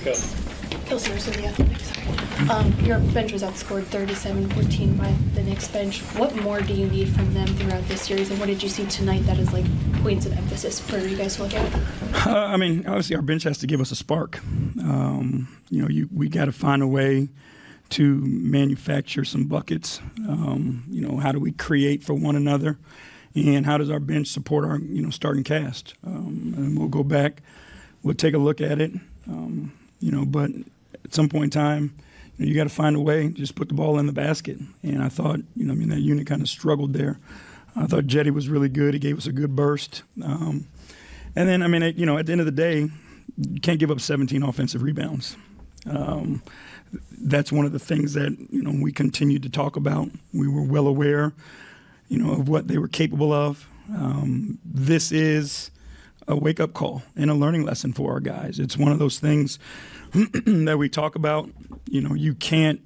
Kelsey Russo, The Athletic. Sorry. Your bench was outscored 37-14 by the Knicks bench. What more do you need from them throughout this series, and what did you see tonight that is like points of emphasis for you guys to look at? Obviously our bench has to give us a spark. We got to find a way to manufacture some buckets. How do we create for one another, and how does our bench support our starting cast? And we'll go back, we'll take a look at it. But at some point in time, you got to find a way, just put the ball in the basket. And I thought, that unit kind of struggled there. I thought Jetty was really good. He gave us a good burst. And then, at the end of the day, you can't give up 17 offensive rebounds. That's one of the things that, we continued to talk about. We were well aware, of what they were capable of. This is a wake-up call and a learning lesson for our guys. It's one of those things that we talk about. You can't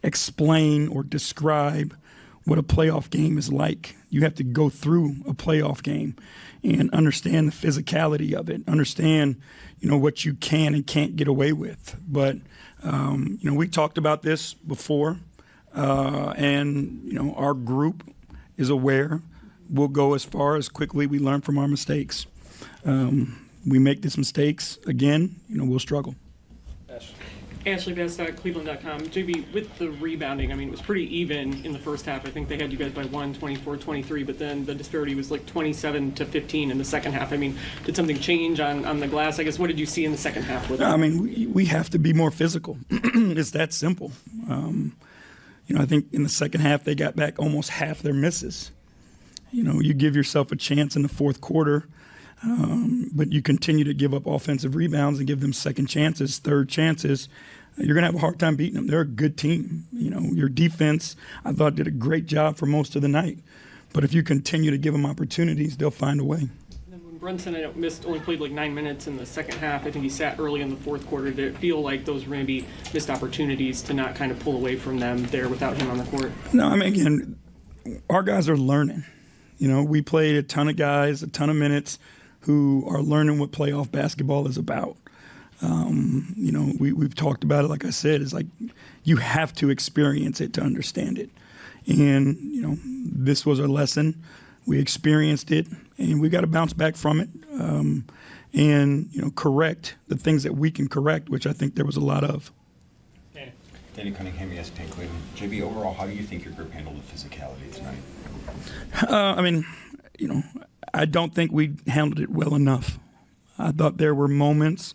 explain or describe what a playoff game is like. You have to go through a playoff game and understand the physicality of it, understand, what you can and can't get away with. But, we talked about this before, and, our group is aware. We'll go as far as quickly we learn from our mistakes. We make these mistakes again, we'll struggle. Ashley Best at Cleveland.com. JB, with the rebounding, it was pretty even in the first half. I think they had you guys by 24-23, but then the disparity was like 27-15 in the second half. Did something change on the glass? I guess, what did you see in the second half with it? We have to be more physical. It's that simple. I think in the second half they got back almost half their misses. You give yourself a chance in the fourth quarter, but you continue to give up offensive rebounds and give them second chances, third chances, you're going to have a hard time beating them. They're a good team. Your defense, I thought, did a great job for most of the night. But if you continue to give them opportunities, they'll find a way. And then when Brunson only played like 9 minutes in the second half, I think he sat early in the fourth quarter. Did it feel like those were maybe missed opportunities to not kind of pull away from them there without him on the court? No, again, our guys are learning. We played a ton of guys, a ton of minutes, who are learning what playoff basketball is about. We've talked about it, like I said, it's like you have to experience it to understand it. And, this was a lesson. We experienced it, and we got to bounce back from it and, correct the things that we can correct, which I think there was a lot of. Danny Cunningham, ESPN Cleveland. JB, overall, how do you think your group handled the physicality tonight? I don't think we handled it well enough. I thought there were moments,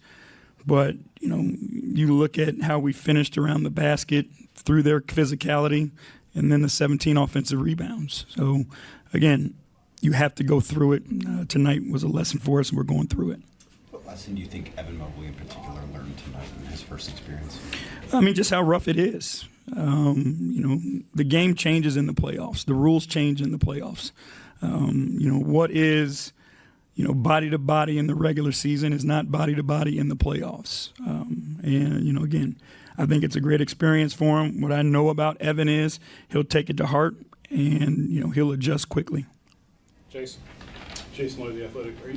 but, you look at how we finished around the basket through their physicality and then the 17 offensive rebounds. So, again, you have to go through it. Tonight was a lesson for us, and we're going through it. What lesson do you think Evan Mobley in particular learned tonight in his first experience? Just how rough it is. The game changes in the playoffs. The rules change in the playoffs. What is, body to body in the regular season is not body to body in the playoffs. Again, I think it's a great experience for him. What I know about Evan is he'll take it to heart and, he'll adjust quickly. Jason Lloyd, The Athletic. Are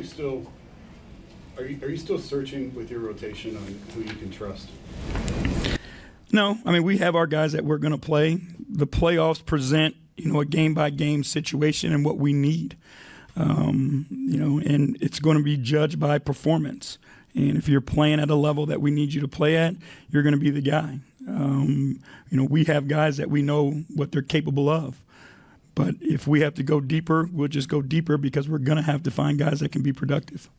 you still searching with your rotation on who you can trust? No, we have our guys that we're going to play. The playoffs present, a game-by-game situation and what we need. And it's going to be judged by performance. And if you're playing at a level that we need you to play at, you're going to be the guy. We have guys that we know what they're capable of. But if we have to go deeper, we'll just go deeper because we're going to have to find guys that can be productive.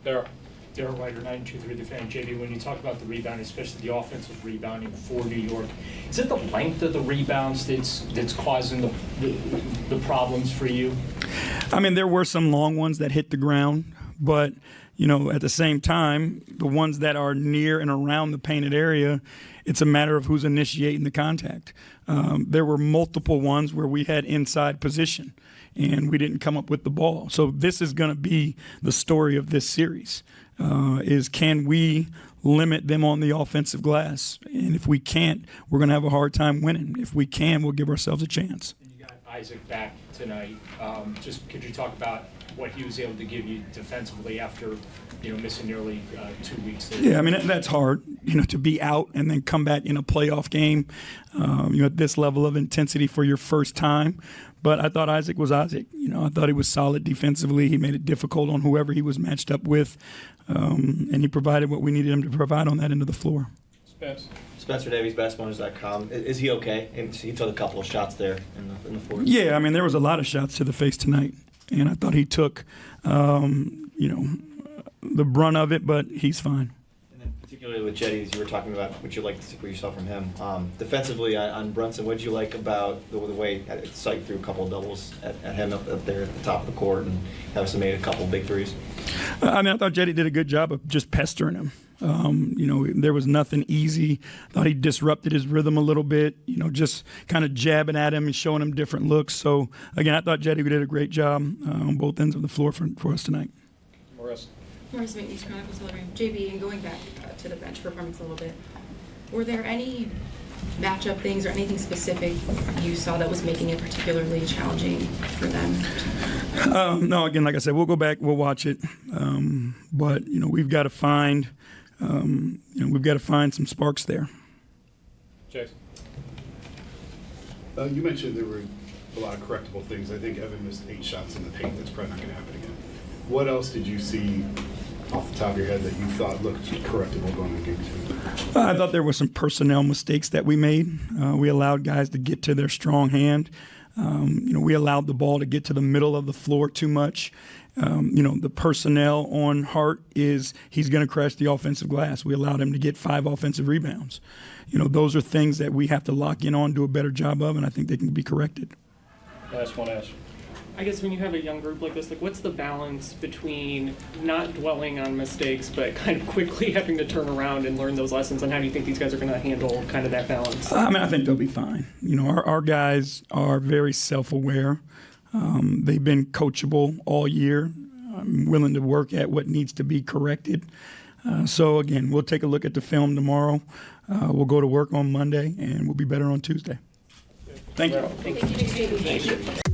Daryl Ryder, 923 The Fan. JB, when you talk about the rebound, especially the offensive rebounding for New York, is it the length of the rebounds that's causing the problems for you? There were some long ones that hit the ground, but at the same time, the ones that are near and around the painted area, it's a matter of who's initiating the contact. There were multiple ones where we had inside position and we didn't come up with the ball. So this is going to be the story of this series, is can we limit them on the offensive glass? And if we can't, we're going to have a hard time winning. If we can, we'll give ourselves a chance. You got Isaac back tonight. Just could you talk about what he was able to give you defensively after, missing nearly 2 weeks there. Yeah, I mean, that's hard, to be out and then come back in a playoff game, at this level of intensity for your first time. But I thought Isaac was Isaac. I thought he was solid defensively. He made it difficult on whoever he was matched up with, and he provided what we needed him to provide on that end of the floor. Spencer Davies, basketballnews.com. Is he okay? And he took a couple of shots there in the fourth. Yeah, I mean, there was a lot of shots to the face tonight, and I thought he took, the brunt of it, but he's fine. And then particularly with Jetty, as you were talking about what you liked what you saw from him. Defensively on Brunson, what did you like about the way Sight threw a couple of doubles at him up there at the top of the court and obviously made a couple of big threes? I mean, I thought Jetty did a good job of just pestering him. There was nothing easy. Thought he disrupted his rhythm a little bit, just kind of jabbing at him and showing him different looks. So, again, I thought Jetty did a great job on both ends of the floor for us tonight. Morris East Chronicle Telegram. JB, and going back to the bench performance a little bit, were there any matchup things or anything specific you saw that was making it particularly challenging for them? No, again, like I said, we'll go back, we'll watch it, but we've got to find, some sparks there. Jason. You mentioned there were a lot of correctable things. I think Evan missed 8 shots in the paint. That's probably not going to happen again. What else did you see off the top of your head that you thought looked correctable going into game 2? I thought there were some personnel mistakes that we made. We allowed guys to get to their strong hand. We allowed the ball to get to the middle of the floor too much. The personnel on Hart is he's going to crash the offensive glass. We allowed him to get 5 offensive rebounds. Those are things that we have to lock in on, do a better job of, and I think they can be corrected. Last one, Ash. I guess when you have a young group like this, what's the balance between not dwelling on mistakes, but kind of quickly having to turn around and learn those lessons? And how do you think these guys are going to handle kind of that balance? I mean, I think they'll be fine. Our guys are very self-aware. They've been coachable all year. I'm willing to work at what needs to be corrected. So, again, we'll take a look at the film tomorrow. We'll go to work on Monday, and we'll be better on Tuesday. Thank you. Thank you.